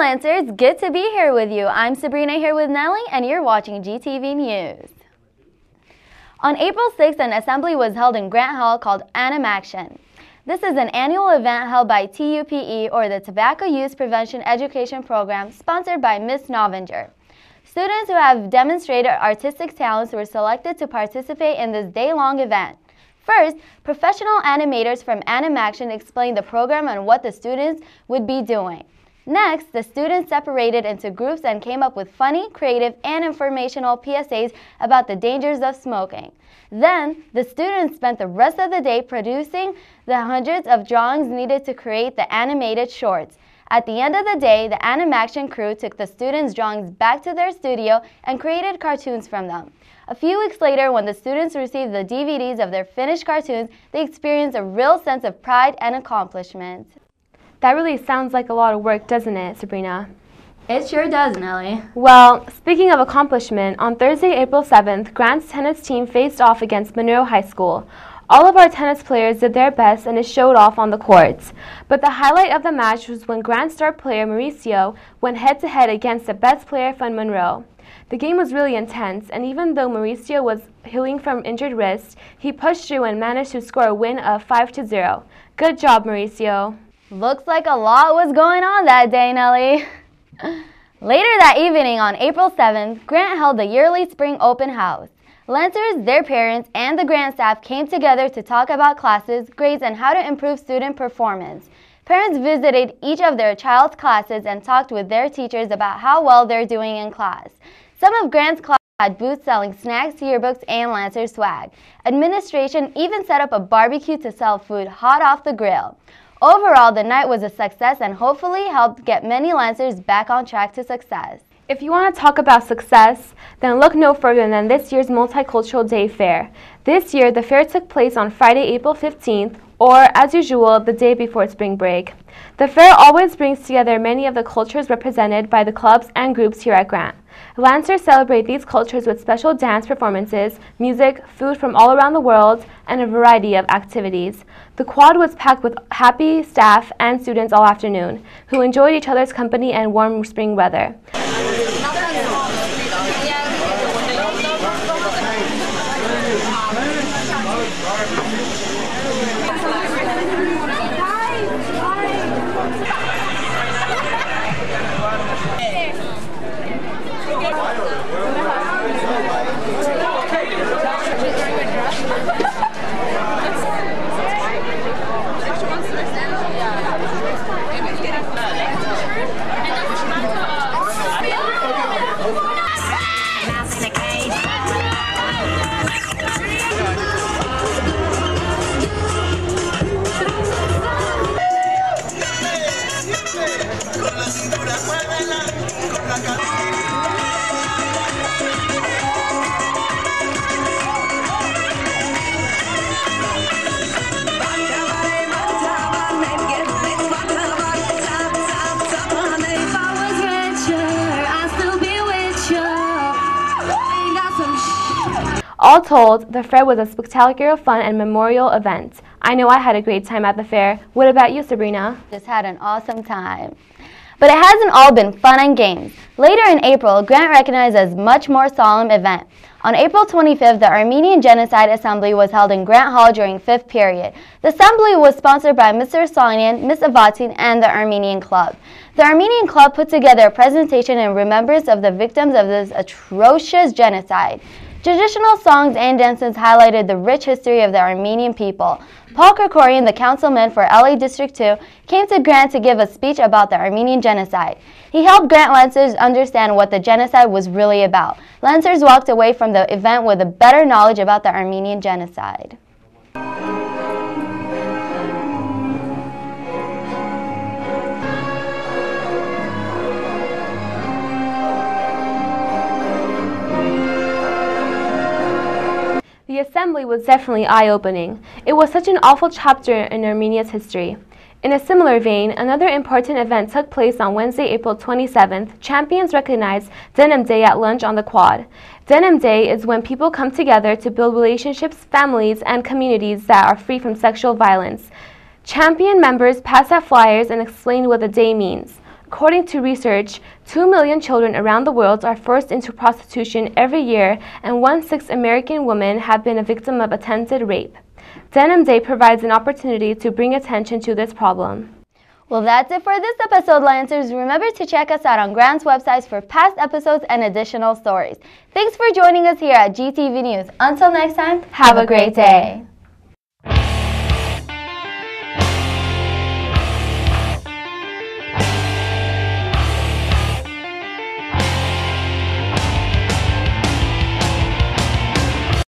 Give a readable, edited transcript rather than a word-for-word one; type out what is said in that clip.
Lancers, good to be here with you. I'm Sabrina here with Nellie, and you're watching GTV News. On April 6th, an assembly was held in Grant Hall called Animaction. This is an annual event held by TUPE, or the Tobacco Use Prevention Education Program, sponsored by Ms. Novinger. Students who have demonstrated artistic talents were selected to participate in this day-long event. First, professional animators from Animaction explained the program and what the students would be doing. Next, the students separated into groups and came up with funny, creative, and informational PSAs about the dangers of smoking. Then, the students spent the rest of the day producing the hundreds of drawings needed to create the animated shorts. At the end of the day, the Animaction crew took the students' drawings back to their studio and created cartoons from them. A few weeks later, when the students received the DVDs of their finished cartoons, they experienced a real sense of pride and accomplishment. That really sounds like a lot of work, doesn't it, Sabrina? It sure does, Nellie. Well, speaking of accomplishment, on Thursday, April 7th, Grant's tennis team faced off against Monroe High School. All of our tennis players did their best and it showed off on the courts. But the highlight of the match was when Grant star player Mauricio went head-to-head against the best player from Monroe. The game was really intense, and even though Mauricio was healing from injured wrist, he pushed through and managed to score a win of 5-0. Good job, Mauricio. Looks like a lot was going on that day, Nellie. Later that evening, on April 7th, Grant held the yearly spring open house. Lancers, their parents, and the Grant staff came together to talk about classes, grades, and how to improve student performance. Parents visited each of their child's classes and talked with their teachers about how well they're doing in class. Some of Grant's classes had booths selling snacks, yearbooks, and Lancer swag. Administration even set up a barbecue to sell food hot off the grill. Overall, the night was a success and hopefully helped get many Lancers back on track to success. If you want to talk about success, then look no further than this year's Multicultural Day Fair. This year, the fair took place on Friday, April 15th, or, as usual, the day before spring break. The fair always brings together many of the cultures represented by the clubs and groups here at Grant. Lancers celebrate these cultures with special dance performances, music, food from all around the world, and a variety of activities. The quad was packed with happy staff and students all afternoon, who enjoyed each other's company and warm spring weather. All told, the fair was a spectacular, fun, and memorial event. I know I had a great time at the fair. What about you, Sabrina? Just had an awesome time. But it hasn't all been fun and games. Later in April, Grant recognized as much more solemn event. On April 25th, the Armenian Genocide Assembly was held in Grant Hall during 5th period. The assembly was sponsored by Mr. Salinian, Ms. Avatin, and the Armenian Club. The Armenian Club put together a presentation in remembrance of the victims of this atrocious genocide. Traditional songs and dances highlighted the rich history of the Armenian people. Paul Krikorian, the councilman for LA District 2, came to Grant to give a speech about the Armenian genocide. He helped Grant Lancers understand what the genocide was really about. Lancers walked away from the event with a better knowledge about the Armenian genocide. The assembly was definitely eye-opening. It was such an awful chapter in Armenia's history. In a similar vein, another important event took place on Wednesday, April 27th. Champions recognized Denim Day at lunch on the quad. Denim Day is when people come together to build relationships, families, and communities that are free from sexual violence. Champion members pass out flyers and explain what the day means. According to research, 2 million children around the world are forced into prostitution every year, and 1/6 American women have been a victim of attempted rape. Denim Day provides an opportunity to bring attention to this problem. Well, that's it for this episode, Lancers. Remember to check us out on Grant's websites for past episodes and additional stories. Thanks for joining us here at GTV News. Until next time, have a great day.